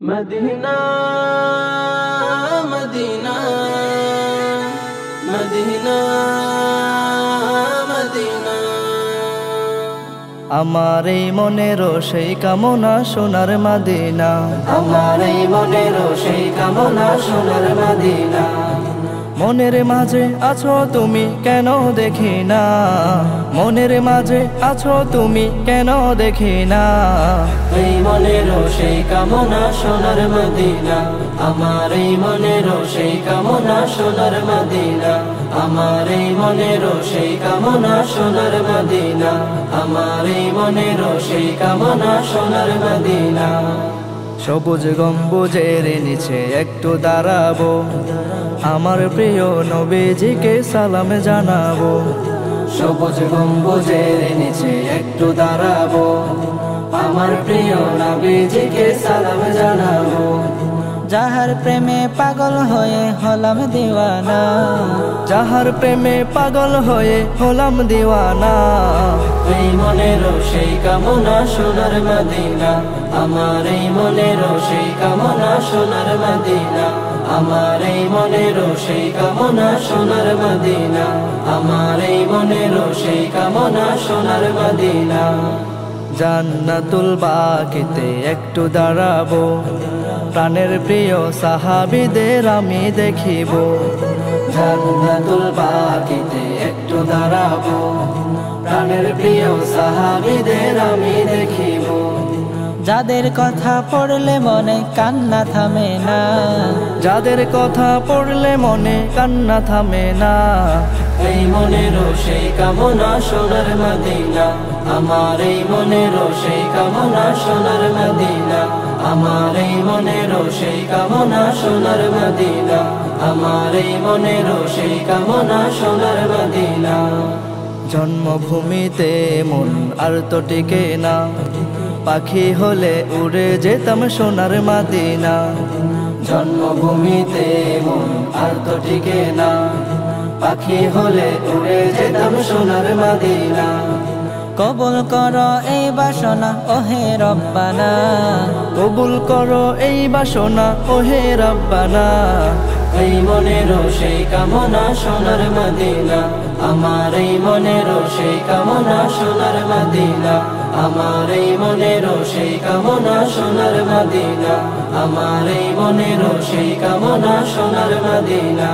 Medina Medina Medina Medina. আমার এই মনেরও সেই কামনা সোনার মদিনা, আমার এই মনেরও সেই কামনা সোনার মদিনা। মনের মাঝে আছো তুমি কেন দেখি না, মনের মাঝে আছো তুমি কেন দেখি না। এই মনেরও সেই কামনা সোনার মদিনা, আমার এই মনেরও সেই কামনা সোনার মদিনা। আমার এই মনেরও সেই কামনা সোনার মদিনা, আমার এই মনেরও সেই কামনা সোনার মদিনা। সবুজ গম্বুজের নিচে একটু দাঁড়াবো, আমার প্রিয় নবীজিকে সালাম জানাবো। সবুজ গম্বুজের নিচে একটু দাঁড়াবো, আমার প্রিয় নবীজিকে সালাম জানাবো। যাহার প্রেমে পাগল হয়ে হলাম দিওয়ানা, যাহার প্রেমে পাগল হয়ে হলাম দিওয়ানা। এই মনেরও সেই কামনা সোনার মদিনা, আমার এই মনেরও সেই কামনা সোনার মদিনা। আমার এই মনেরও সেই কামনা সোনার মদিনা, আমার এই মনেরও সেই কামনা সোনার মদিনা। জান্নাতুল বাকিতে একটু দাঁড়াবো, প্রাণের প্রিয় সাহাবীদের আমি দেখিব। জান্নাতুল বাকিতে একটু দাঁড়াবো, প্রাণের প্রিয় সাহাবীদের আমি দেখিব। যাদের কথা পড়লে মনে কান্না থামে না, যাদের কথা পড়লে মনে কান্না থামে না। এই মনেরও সেই কামনা সোনার মদিনা, আমার এই মনেরও সেই কামনা সোনার মদিনা। আমার এই মনেরও সেই কামনা সোনার মদিনা, আমার এই মনেরও সেই কামনা সোনার মদিনা। জন্মভূমিতে মন আর তো টিকে না, পাখি হলে উড়ে যেতাম সোনার মদিনা। জন্মভূমিতে মন আর তো টিকে না, পাখি হলে উড়ে যেতাম সোনার মদিনা। কবুল করো এই বাসনা ওহে রব্বানা, কবুল করো এই বাসনা ওহে রব্বানা। এই মনেরও সেই কামনা সোনার মদিনা, আমার এই মনেরও সেই কামনা সোনার মদিনা। আমার এই মনেরও সেই কামনা সোনার মদিনা, আমার এই মনেরও সেই কামনা সোনার মদিনা।